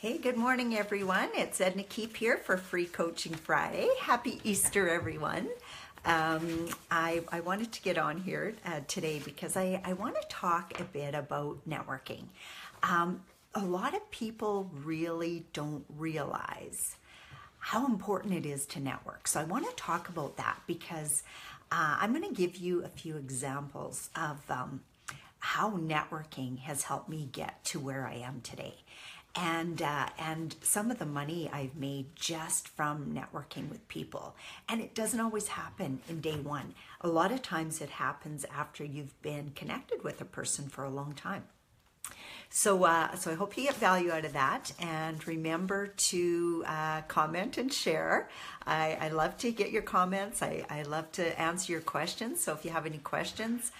Hey, good morning, everyone. It's Edna Keep here for Free Coaching Friday. Happy Easter, everyone. I wanted to get on here today because I want to talk a bit about networking. A lot of people really don't realize how important it is to network. So I want to talk about that because I'm going to give you a few examples of how networking has helped me get to where I am today. And some of the money I've made just from networking with people. And it doesn't always happen in day one. A lot of times it happens after you've been connected with a person for a long time. So I hope you get value out of that, and remember to comment and share. I love to get your comments. I love to answer your questions. So if you have any questions,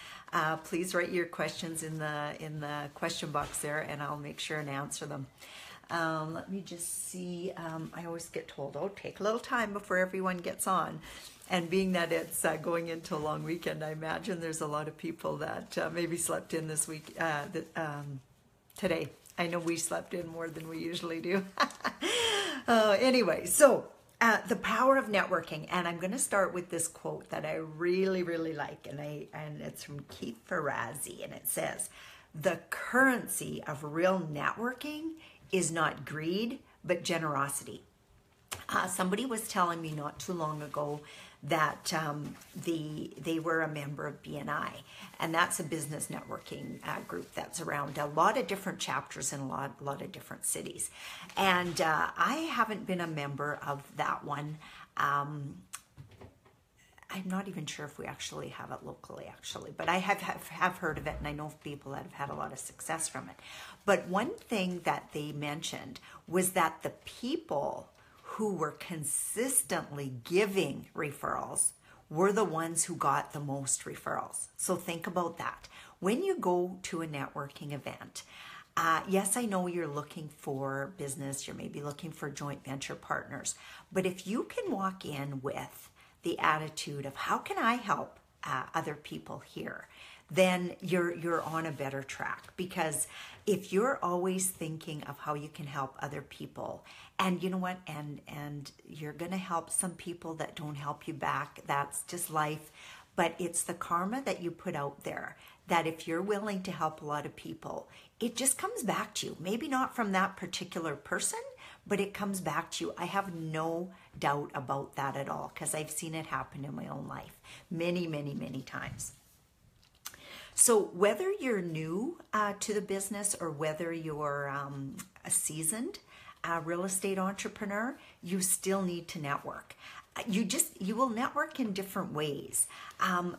please write your questions in the question box there, and I'll make sure and answer them. Let me just see. I always get told, oh, take a little time before everyone gets on. And being that it's going into a long weekend, I imagine there's a lot of people that maybe slept in this week, today. I know we slept in more than we usually do. Anyway, so the power of networking, and I'm going to start with this quote that I really, really like, and it's from Keith Ferrazzi, and it says, "The currency of real networking is not greed, but generosity." Somebody was telling me not too long ago that they were a member of BNI, and that's a business networking group that's around a lot of different chapters in a lot of different cities. And I haven't been a member of that one. I'm not even sure if we actually have it locally, but I have heard of it, and I know of people that have had a lot of success from it. But one thing that they mentioned was that the people who were consistently giving referrals were the ones who got the most referrals. So think about that. When you go to a networking event, yes, I know you're looking for business, you're maybe looking for joint venture partners, but if you can walk in with the attitude of how can I help other people here, then you're on a better track. Because if you're always thinking of how you can help other people, and you know what, and you're going to help some people that don't help you back, that's just life. But it's the karma that you put out there, that if you're willing to help a lot of people, it just comes back to you. Maybe not from that particular person, but it comes back to you. I have no doubt about that at all, because I've seen it happen in my own life many, many, many times. So whether you're new to the business or whether you're a seasoned real estate entrepreneur, you still need to network. You will network in different ways.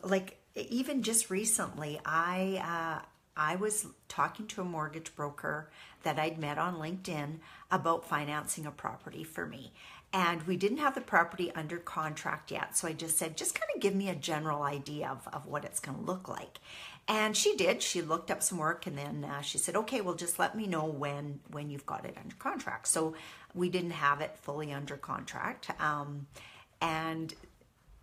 Like even just recently, I was talking to a mortgage broker that I'd met on LinkedIn about financing a property for me. And we didn't have the property under contract yet. So I just said, just kind of give me a general idea of what it's going to look like. And she did. She looked up some work, and then she said, okay, well, just let me know when you've got it under contract. So we didn't have it fully under contract. And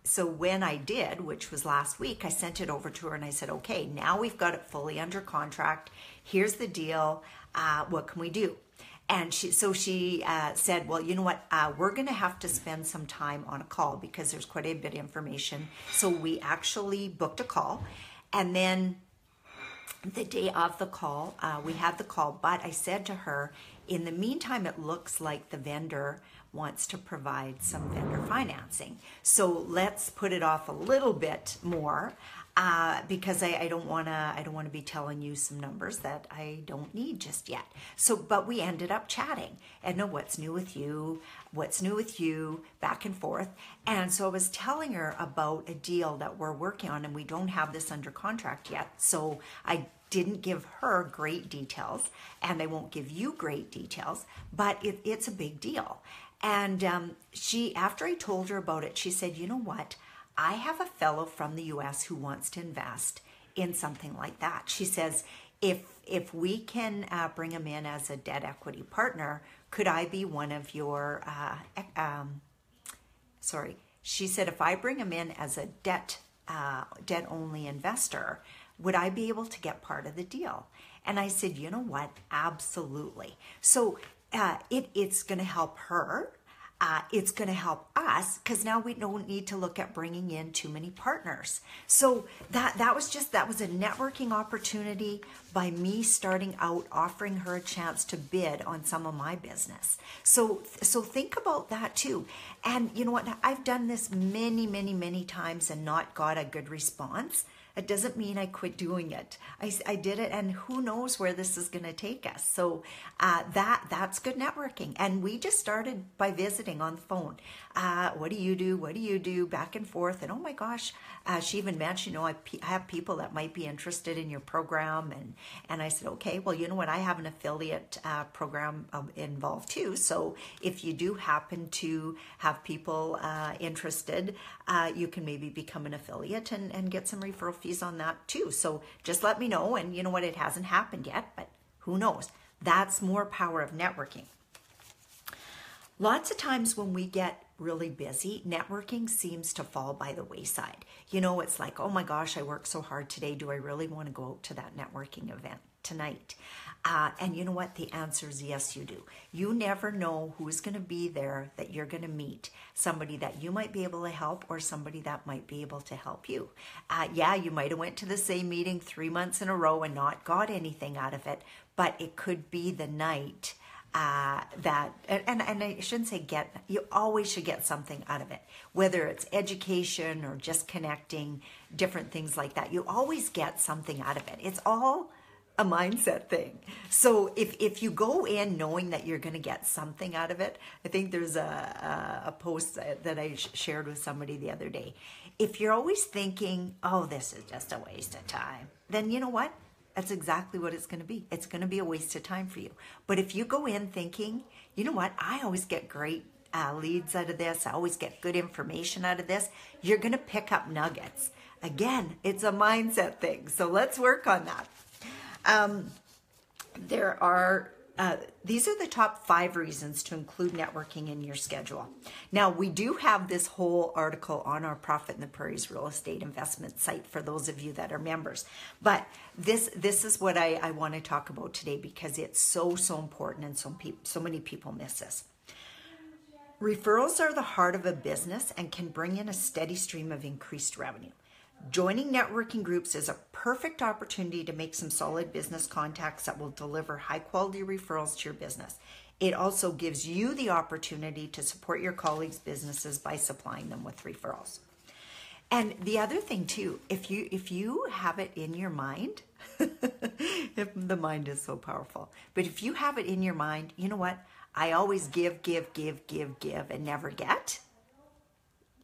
so when I did, which was last week, I sent it over to her and I said, okay, now we've got it fully under contract. Here's the deal. What can we do? And she said, well, you know what, we're going to have to spend some time on a call because there's quite a bit of information. So we actually booked a call. And then the day of the call, we had the call. But I said to her, in the meantime, it looks like the vendor wants to provide some vendor financing. So let's put it off a little bit more. Because I don't want to be telling you some numbers that I don't need just yet. So, but we ended up chatting. Edna, what's new with you? What's new with you? Back and forth. And so I was telling her about a deal that we're working on, and we don't have this under contract yet. So I didn't give her great details, and I won't give you great details, but it's a big deal. And after I told her about it, she said, you know what? I have a fellow from the US who wants to invest in something like that. She says, if we can bring him in as a debt equity partner, could I be one of your, she said, if I bring him in as a debt only investor, would I be able to get part of the deal? And I said, you know what? Absolutely. So it's going to help her. It's going to help us because now we don't need to look at bringing in too many partners. So that was a networking opportunity by me starting out, offering her a chance to bid on some of my business. So think about that too. And you know what? I've done this many times and not got a good response. It doesn't mean I quit doing it. I did it, and who knows where this is going to take us. So that's good networking. And we just started by visiting on the phone. What do you do? What do you do? Back and forth. And oh my gosh, she even mentioned, I have people that might be interested in your program. And I said, okay, well, you know what? I have an affiliate program involved too. So if you do happen to have people interested, you can maybe become an affiliate and get some referral fees on that too. So just let me know. And you know what? It hasn't happened yet, but who knows? That's more power of networking. Lots of times when we get really busy, networking seems to fall by the wayside. It's like, oh my gosh, I worked so hard today. Do I really want to go out to that networking event tonight? And you know what? The answer is yes, you do. You never know who's going to be there that you're going to meet. Somebody that you might be able to help or somebody that might be able to help you. You might have went to the same meeting 3 months in a row and not got anything out of it, but it could be the night and I shouldn't say you always should get something out of it, whether it's education or just connecting, different things like that. You always get something out of it. It's all a mindset thing. So if you go in knowing that you're going to get something out of it, I think there's a post that I shared with somebody the other day. If you're always thinking, oh, this is just a waste of time, then you know what? That's exactly what it's going to be. It's going to be a waste of time for you. But if you go in thinking, you know what, I always get great leads out of this. I always get good information out of this. You're going to pick up nuggets. Again, it's a mindset thing. So let's work on that. These are the top 5 reasons to include networking in your schedule. Now, we do have this whole article on our Profit in the Prairies real estate investment site for those of you that are members. But this is what I want to talk about today because it's so important and so many people miss this. Referrals are the heart of a business and can bring in a steady stream of increased revenue. Joining networking groups is a perfect opportunity to make some solid business contacts that will deliver high quality referrals to your business. It also gives you the opportunity to support your colleagues' businesses by supplying them with referrals. And the other thing too, if you have it in your mind, if the mind is so powerful, but if you have it in your mind, you know what? I always give and never get.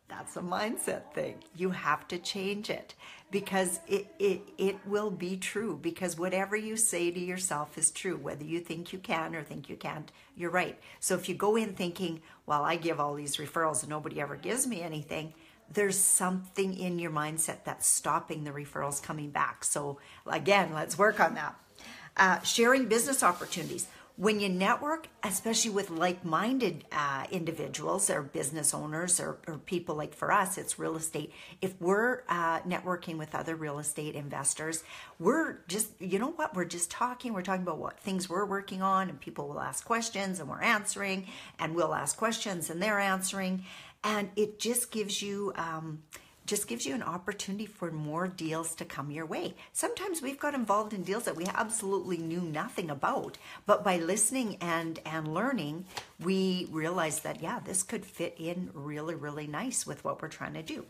That's a mindset thing. You have to change it because it will be true, because whatever you say to yourself is true. Whether you think you can or think you can't, you're right. So if you go in thinking, well, I give all these referrals and nobody ever gives me anything, there's something in your mindset that's stopping the referrals coming back. So again, let's work on that. Sharing business opportunities. When you network, especially with like-minded individuals or business owners or people like for us, it's real estate. If we're networking with other real estate investors, we're just, you know what, we're just talking. We're talking about what things we're working on, and people will ask questions and we're answering, and we'll ask questions and they're answering. And it just gives you an opportunity for more deals to come your way. Sometimes we've got involved in deals that we absolutely knew nothing about, but by listening and learning, we realized that, yeah, this could fit in really, really nice with what we're trying to do.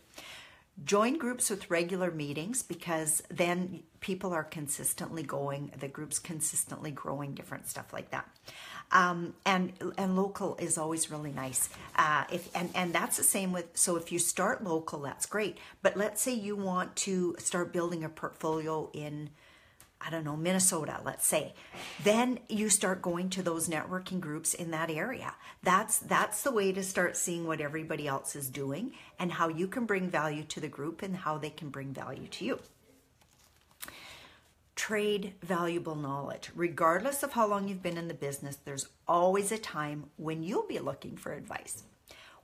Join groups with regular meetings, because then people are consistently going, the group's consistently growing, different stuff like that. And local is always really nice. And that's the same with, so if you start local, that's great. But let's say you want to start building a portfolio in, I don't know, Minnesota, let's say. Then you start going to those networking groups in that area. That's the way to start seeing what everybody else is doing and how you can bring value to the group and how they can bring value to you. Trade valuable knowledge. Regardless of how long you've been in the business, there's always a time when you'll be looking for advice.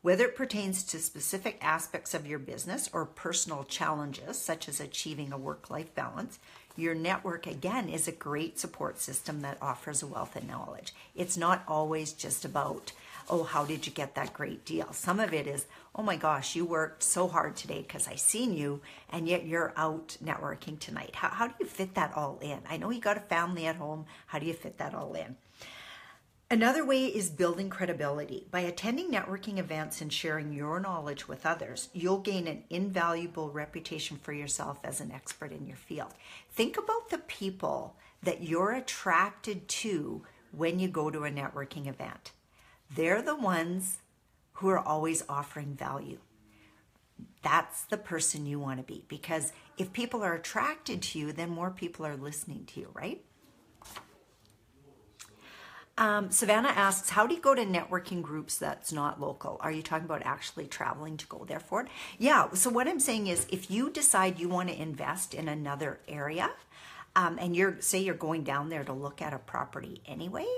Whether it pertains to specific aspects of your business or personal challenges, such as achieving a work-life balance, your network, again, is a great support system that offers a wealth of knowledge. It's not always just about, oh, how did you get that great deal? Some of it is, oh my gosh, you worked so hard today because I seen you, and yet you're out networking tonight. How do you fit that all in? I know you got a family at home. How do you fit that all in? Another way is building credibility. By attending networking events and sharing your knowledge with others, you'll gain an invaluable reputation for yourself as an expert in your field. Think about the people that you're attracted to when you go to a networking event. They're the ones who are always offering value. That's the person you want to be, because if people are attracted to you, then more people are listening to you, right? Savannah asks, how do you go to networking groups that's not local? Are you talking about actually traveling to go there for it? Yeah, so what I'm saying is, if you decide you want to invest in another area, and you're going down there to look at a property anyway,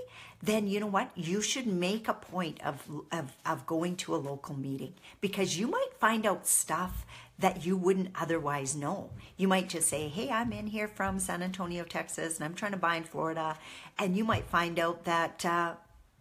then you know what? You should make a point of going to a local meeting, because you might find out stuff that you wouldn't otherwise know. You might just say, hey, I'm in here from San Antonio, Texas, and I'm trying to buy in Florida. And you might find out that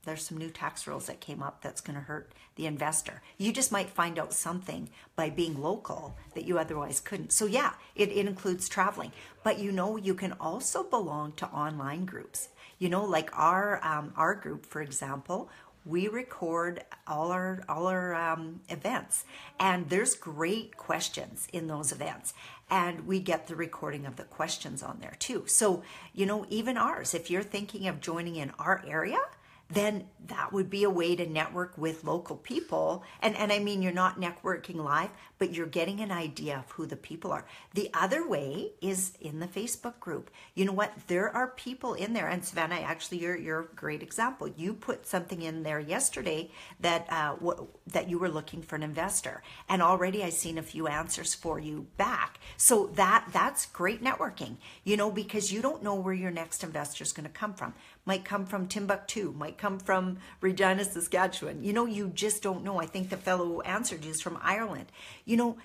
there's some new tax rules that came up that's going to hurt the investor. You just might find out something by being local that you otherwise couldn't. So yeah, it includes traveling. But you know, you can also belong to online groups. You know, like our group, for example, we record all our events, and there's great questions in those events, and we get the recording of the questions on there too. So, you know, even ours, if you're thinking of joining in our area, then that would be a way to network with local people. And I mean, you're not networking live, but you're getting an idea of who the people are. The other way is in the Facebook group. You know what? There are people in there. And Savannah, actually, you're a great example. You put something in there yesterday that that you were looking for an investor. And already I've seen a few answers for you back. So that's great networking, you know, because you don't know where your next investor is going to come from. Might come from Timbuktu, might come from Regina, Saskatchewan. You know, you just don't know. I think the fellow who answered you is from Ireland. You know,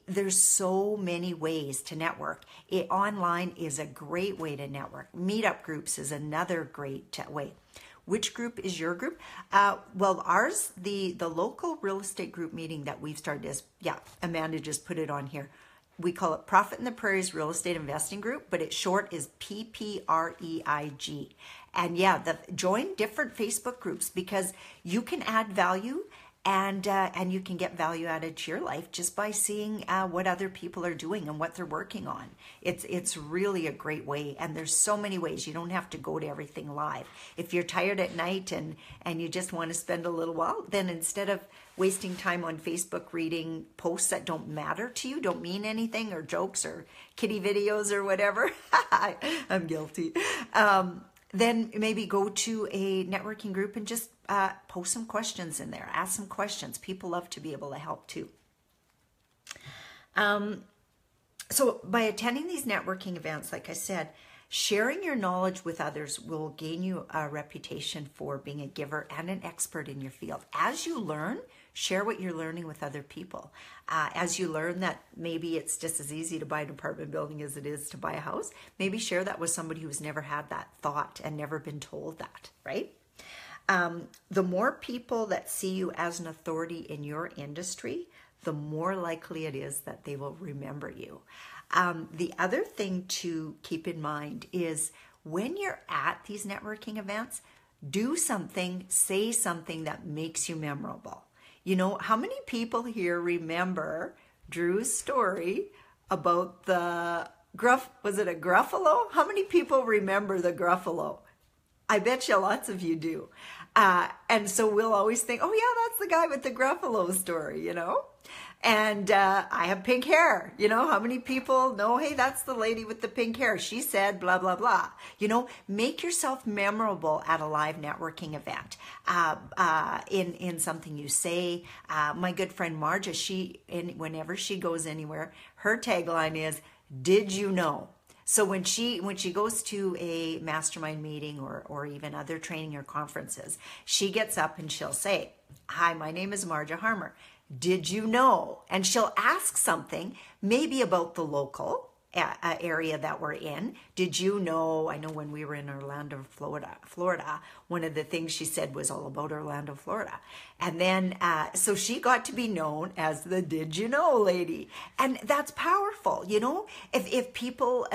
there's so many ways to network. Online is a great way to network. Meetup groups is another great way. Which group is your group? Well, ours, the local real estate group meeting that we've started is, yeah, Amanda just put it on here. We call it Profit in the Prairies Real Estate Investing Group, but its short is PPREIG. And yeah, join different Facebook groups, because you can add value and you can get value added to your life just by seeing what other people are doing and what they're working on. It's really a great way, and there's so many ways. You don't have to go to everything live. If you're tired at night and you just want to spend a little while, then instead of wasting time on Facebook reading posts that don't matter to you, don't mean anything, or jokes or kitty videos or whatever, I'm guilty. Then maybe go to a networking group and just post some questions in there. Ask some questions. People love to be able to help too. So by attending these networking events, like I said, sharing your knowledge with others will gain you a reputation for being a giver and an expert in your field. As you learn, share what you're learning with other people. As you learn that maybe it's just as easy to buy an apartment building as it is to buy a house, maybe share that with somebody who's never had that thought and never been told that, right? The more people that see you as an authority in your industry, the more likely it is that they will remember you. The other thing to keep in mind is when you're at these networking events, do something, say something that makes you memorable. You know, how many people here remember Drew's story about the was it a Gruffalo? How many people remember the Gruffalo? I bet you lots of you do. And so we'll always think, oh yeah, that's the guy with the Gruffalo story, you know? And I have pink hair. You know, how many people know, hey, that's the lady with the pink hair. She said blah, blah, blah. You know, make yourself memorable at a live networking event in something you say. My good friend Marja, whenever she goes anywhere, her tagline is, did you know? So when she goes to a mastermind meeting or even other training or conferences, she gets up and she'll say, hi, my name is Marja Harmer. Did you know? And she'll ask something maybe about the local, area that we're in. Did you know, I know when we were in Orlando, Florida, one of the things she said was all about Orlando, Florida. And then, so she got to be known as the Did You Know lady. And that's powerful, you know? If people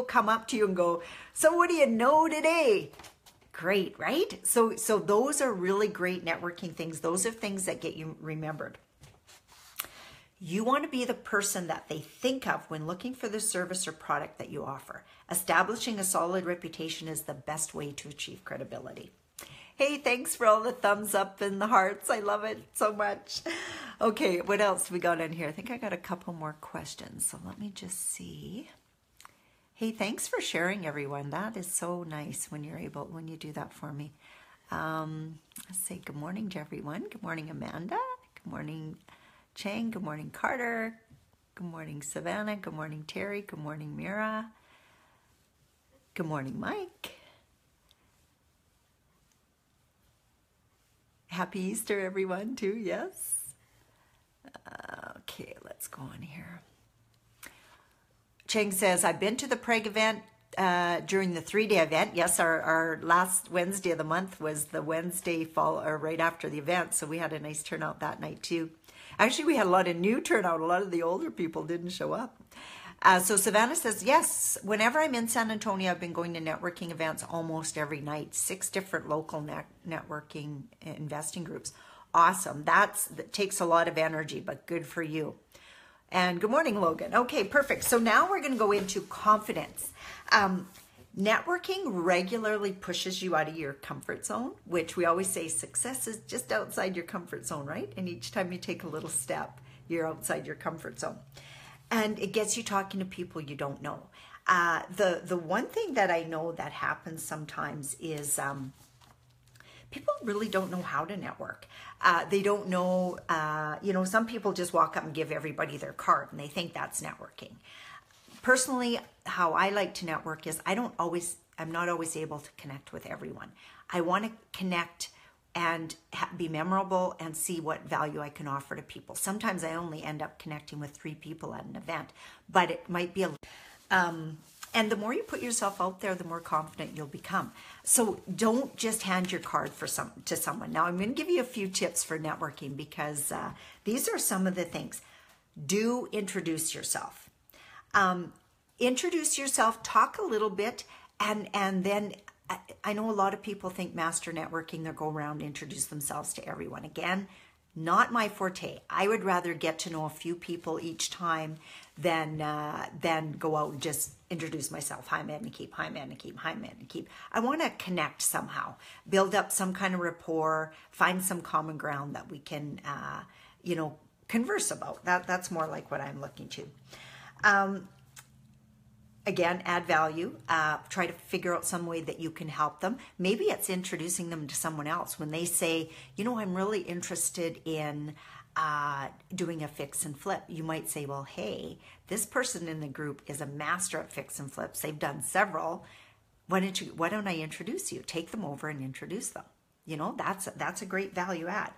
come up to you and go, so what do you know today? Great, right? So those are really great networking things. Those are things that get you remembered. You want to be the person that they think of when looking for the service or product that you offer. Establishing a solid reputation is the best way to achieve credibility. Hey, thanks for all the thumbs up and the hearts. I love it so much. Okay, what else we got in here? I think I got a couple more questions. So let me just see. Hey, thanks for sharing, everyone. That is so nice when you do that for me. Let's say good morning to everyone. Good morning, Amanda. Good morning, Chang. Good morning, Carter. Good morning, Savannah. Good morning, Terry. Good morning, Mira. Good morning, Mike. Happy Easter, everyone, too. Yes. Okay, let's go on here. Cheng says, I've been to the Prague event during the 3-day event. Yes, our last Wednesday of the month was the Wednesday right after the event, so we had a nice turnout that night too. Actually, we had a lot of new turnout. A lot of the older people didn't show up. So Savannah says, yes, whenever I'm in San Antonio, I've been going to networking events almost every night, 6 different local networking investing groups. Awesome. That takes a lot of energy, but good for you. And good morning, Logan. Okay, perfect. So now we're going to go into confidence. Networking regularly pushes you out of your comfort zone, which we always say success is just outside your comfort zone, right? And each time you take a little step, you're outside your comfort zone. And it gets you talking to people you don't know. The one thing that I know that happens sometimes is people really don't know how to network. They don't know, some people just walk up and give everybody their card and they think that's networking. Personally, how I like to network is I'm not always able to connect with everyone. I want to connect and be memorable and see what value I can offer to people. Sometimes I only end up connecting with 3 people at an event, but it might be and the more you put yourself out there, the more confident you'll become. So don't just hand your card to someone. Now I'm going to give you a few tips for networking because these are some of the things. Do introduce yourself. Introduce yourself, talk a little bit, and then I know a lot of people think master networking, they'll go around and introduce themselves to everyone. Again, not my forte. I would rather get to know a few people each time than go out and just introduce myself. Hi, I'm Edna Keep. Hi, I'm Edna Keep. Hi, I'm Edna Keep. I want to connect somehow, build up some kind of rapport, find some common ground that we can, converse about. That's more like what I'm looking to. Again, add value. Try to figure out some way that you can help them. Maybe it's introducing them to someone else. When they say, I'm really interested in doing a fix and flip, you might say, well, hey, this person in the group is a master at fix and flips. They've done several. Why don't I introduce you? Take them over and introduce them. That's a great value add.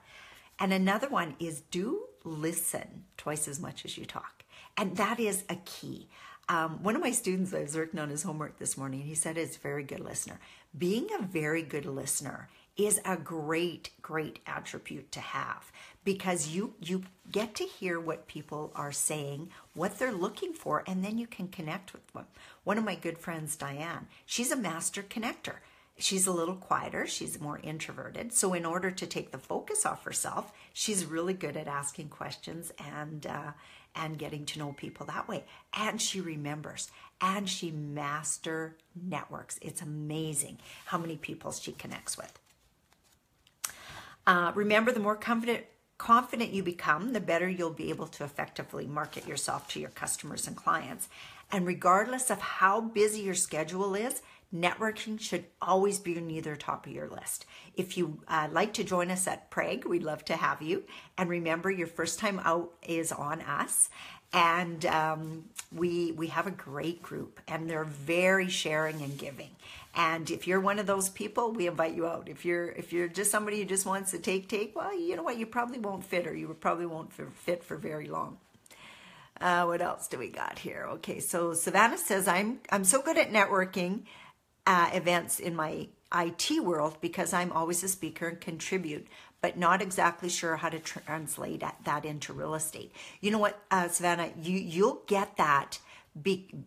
And another one is do listen twice as much as you talk. And that is a key. One of my students, I was working on his homework this morning, he said he's a very good listener. Being a very good listener is a great, great attribute to have because you get to hear what people are saying, what they're looking for, and then you can connect with them. One of my good friends, Diane, she's a master connector. She's a little quieter. She's more introverted. So in order to take the focus off herself, she's really good at asking questions and getting to know people that way. And she remembers and she master networks. It's amazing how many people she connects with. Remember, the more confident you become, the better you'll be able to effectively market yourself to your customers and clients. And regardless of how busy your schedule is, networking should always be near the top of your list. If you like to join us at Prague, we'd love to have you. And remember, your first time out is on us. And we have a great group, and they're very sharing and giving. And if you're one of those people, we invite you out. If you're just somebody who just wants to take, well, you know what, you probably won't fit, or you probably won't fit for very long. What else do we got here? Okay, so Savannah says, I'm so good at networking events in my IT world because I'm always a speaker and contribute, but not exactly sure how to translate that into real estate. You know what, Savannah, you'll get that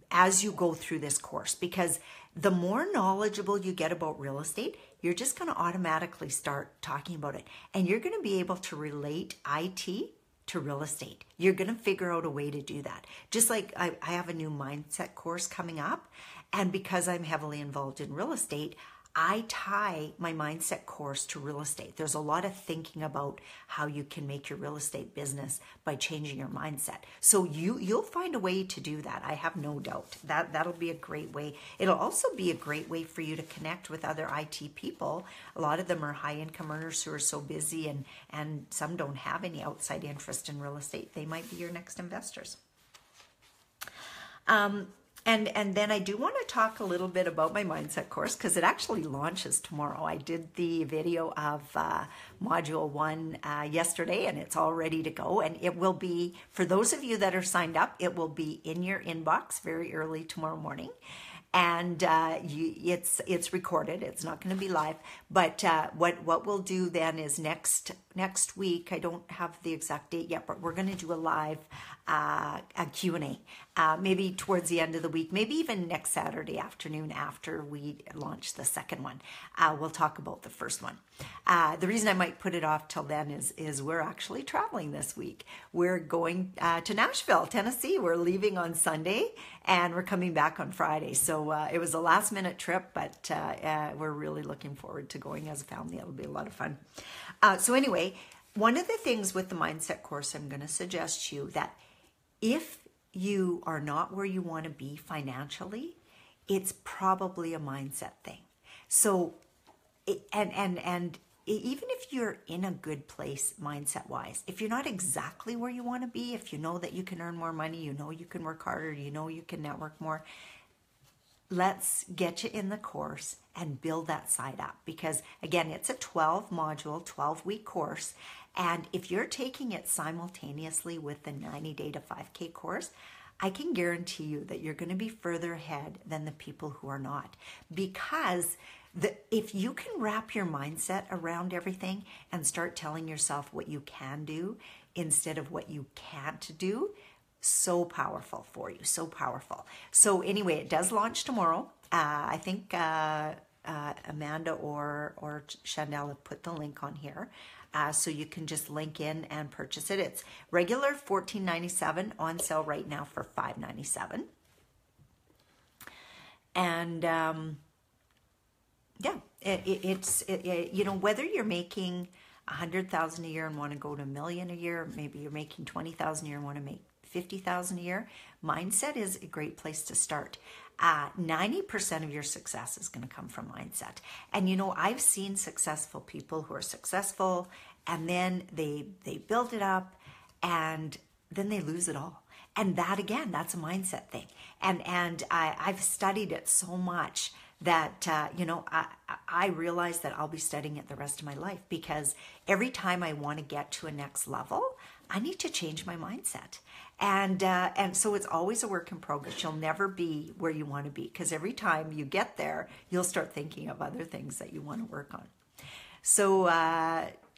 as you go through this course, because the more knowledgeable you get about real estate, you're just going to automatically start talking about it, and you're going to be able to relate IT to real estate. You're going to figure out a way to do that. Just like I have a new mindset course coming up, and because I'm heavily involved in real estate, I tie my mindset course to real estate. There's a lot of thinking about how you can make your real estate business by changing your mindset. So you'll find a way to do that. I have no doubt. That'll be a great way. It'll also be a great way for you to connect with other IT people. A lot of them are high income earners who are so busy, and some don't have any outside interest in real estate. They might be your next investors. And then I do want to talk a little bit about my mindset course, because it actually launches tomorrow. I did the video of module 1 yesterday, and it's all ready to go. And it will be, for those of you that are signed up, it will be in your inbox very early tomorrow morning. And it's recorded. It's not going to be live. But what we'll do then is next week, I don't have the exact date yet, but we're going to do a live a Q&A, maybe towards the end of the week, maybe even next Saturday afternoon after we launch the second one. We'll talk about the first one. The reason I might put it off till then is we're actually traveling this week. We're going to Nashville, Tennessee. We're leaving on Sunday, and we're coming back on Friday. So it was a last minute trip, but we're really looking forward to going as a family. It'll be a lot of fun. So anyway, one of the things with the mindset course, I'm going to suggest to you that if you are not where you want to be financially, it's probably a mindset thing. So, and even if you're in a good place mindset wise, if you're not exactly where you want to be, if you know that you can earn more money, you know you can work harder, you know you can network more, let's get you in the course and build that side up. Because again, it's a 12 module, 12-week course. And if you're taking it simultaneously with the 90-day to 5K course, I can guarantee you that you're going to be further ahead than the people who are not. Because if you can wrap your mindset around everything and start telling yourself what you can do instead of what you can't do, so powerful for you, so powerful. So anyway, it does launch tomorrow. I think Amanda or Chanel have put the link on here. So you can just link in and purchase it. It's regular $14.97, on sale right now for $5.97. And yeah, it's you know, whether you're making $100,000 a year and want to go to $1 million a year, maybe you're making $20,000 a year and want to make $50,000 a year, mindset is a great place to start. 90% of your success is going to come from mindset. And you know, I've seen successful people who are successful, and then they build it up, and then they lose it all. And that, again, that's a mindset thing. And I've studied it so much that, you know, I realize that I'll be studying it the rest of my life, because every time I want to get to a next level, I need to change my mindset. And so it's always a work in progress. You'll never be where you want to be, because every time you get there, you'll start thinking of other things that you want to work on. So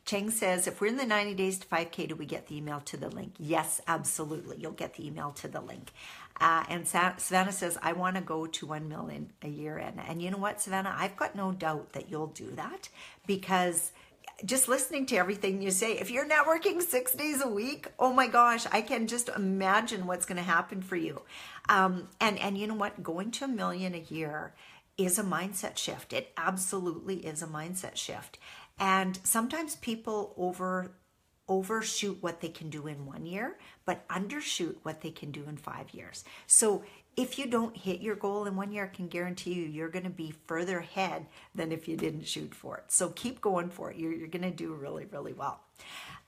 Cheng says, if we're in the 90 days to 5K, do we get the email to the link? Yes, absolutely. You'll get the email to the link. And Savannah says, I want to go to 1 million a year. And you know what, Savannah, I've got no doubt that you'll do that, because just listening to everything you say, if you're networking 6 days a week, oh my gosh, I can just imagine what's going to happen for you. And you know what, going to 1 million a year is a mindset shift. It absolutely is a mindset shift. And sometimes people overshoot what they can do in 1 year, but undershoot what they can do in 5 years. So if you don't hit your goal in 1 year, I can guarantee you're going to be further ahead than if you didn't shoot for it. So keep going for it. You're going to do really, really well.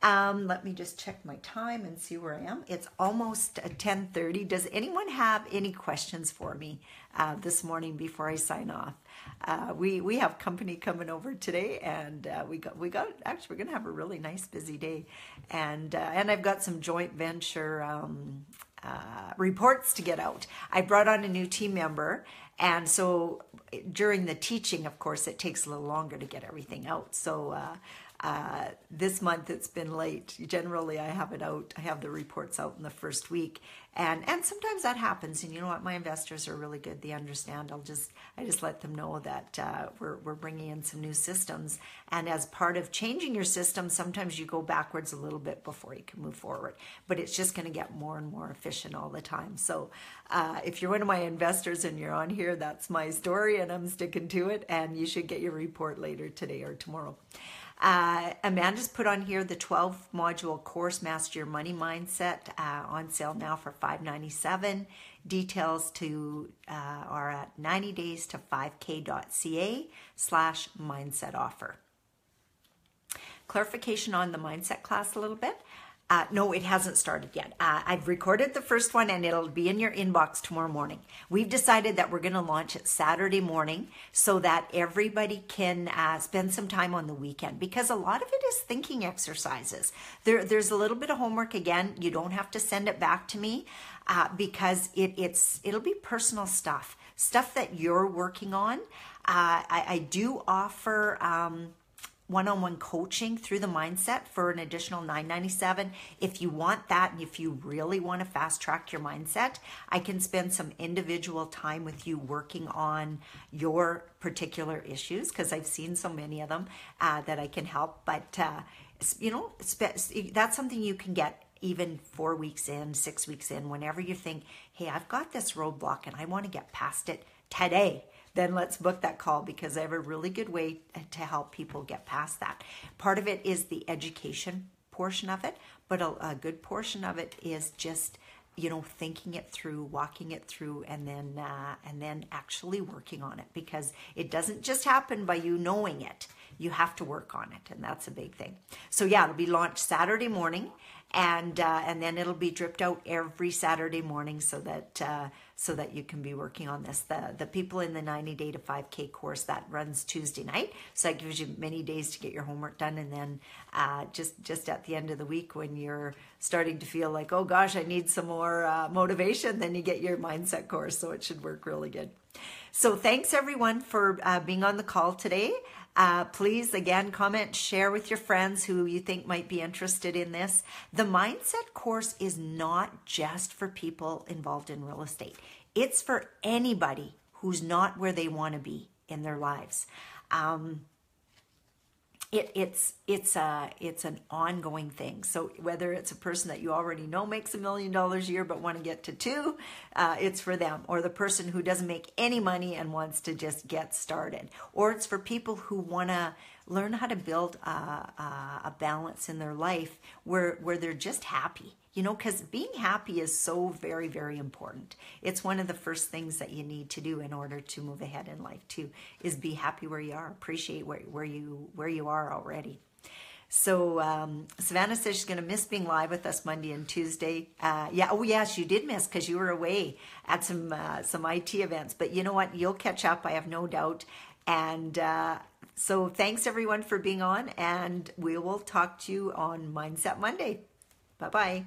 Let me just check my time and see where I am. It's almost 10:30. Does anyone have any questions for me this morning before I sign off? We have company coming over today, and we got actually, we're going to have a really nice busy day, and I've got some joint venture reports to get out. I brought on a new team member, and so during the teaching, of course, it takes a little longer to get everything out. So this month it's been late. Generally, I have it out. I have the reports out in the first week, and sometimes that happens. And you know what? My investors are really good. They understand. I just let them know that we're bringing in some new systems, and as part of changing your system, sometimes you go backwards a little bit before you can move forward. But it's just going to get more and more efficient all the time. So if you're one of my investors and you're on here, that's my story, and I'm sticking to it. And you should get your report later today or tomorrow. Amanda's put on here the 12 module course, Master Your Money Mindset, on sale now for $5.97. Details are at 90days-5k.ca/mindset offer. Clarification on the mindset class a little bit. No, it hasn't started yet. I've recorded the first one and it'll be in your inbox tomorrow morning. We've decided that we're going to launch it Saturday morning so that everybody can spend some time on the weekend, because a lot of it is thinking exercises. There's a little bit of homework. Again, you don't have to send it back to me because it'll be personal stuff that you're working on. I do offer one-on-one coaching through the mindset for an additional $9.97. If you want that, and if you really want to fast track your mindset, I can spend some individual time with you working on your particular issues, because I've seen so many of them that I can help. But that's something you can get even 4 weeks in, 6 weeks in, whenever you think, hey, I've got this roadblock and I want to get past it today. Then let's book that call, because I have a really good way to help people get past that. Part of it is the education portion of it, but a good portion of it is just, thinking it through, walking it through, and then actually working on it, because it doesn't just happen by you knowing it. You have to work on it, and that's a big thing. So yeah, it'll be launched Saturday morning, and then it'll be dripped out every Saturday morning, so that you can be working on this. The people in the 90-day to 5K course, that runs Tuesday night, so that gives you many days to get your homework done, and then just at the end of the week, when you're starting to feel like, oh gosh, I need some more motivation, then you get your mindset course. So it should work really good. So thanks everyone for being on the call today. Please, again, comment, share with your friends who you think might be interested in this. The mindset course is not just for people involved in real estate. It's for anybody who's not where they want to be in their lives. It's an ongoing thing. So whether it's a person that you already know makes $1 million a year but want to get to 2, it's for them. Or the person who doesn't make any money and wants to just get started. Or it's for people who want to learn how to build a balance in their life where they're just happy. Because being happy is so very, very important. It's one of the first things that you need to do in order to move ahead in life too, is be happy where you are, appreciate where you are already. So Savannah says she's going to miss being live with us Monday and Tuesday. Yes, you did miss, because you were away at some IT events. But you know what? You'll catch up, I have no doubt. And so thanks everyone for being on, and we will talk to you on Mindset Monday. Bye-bye.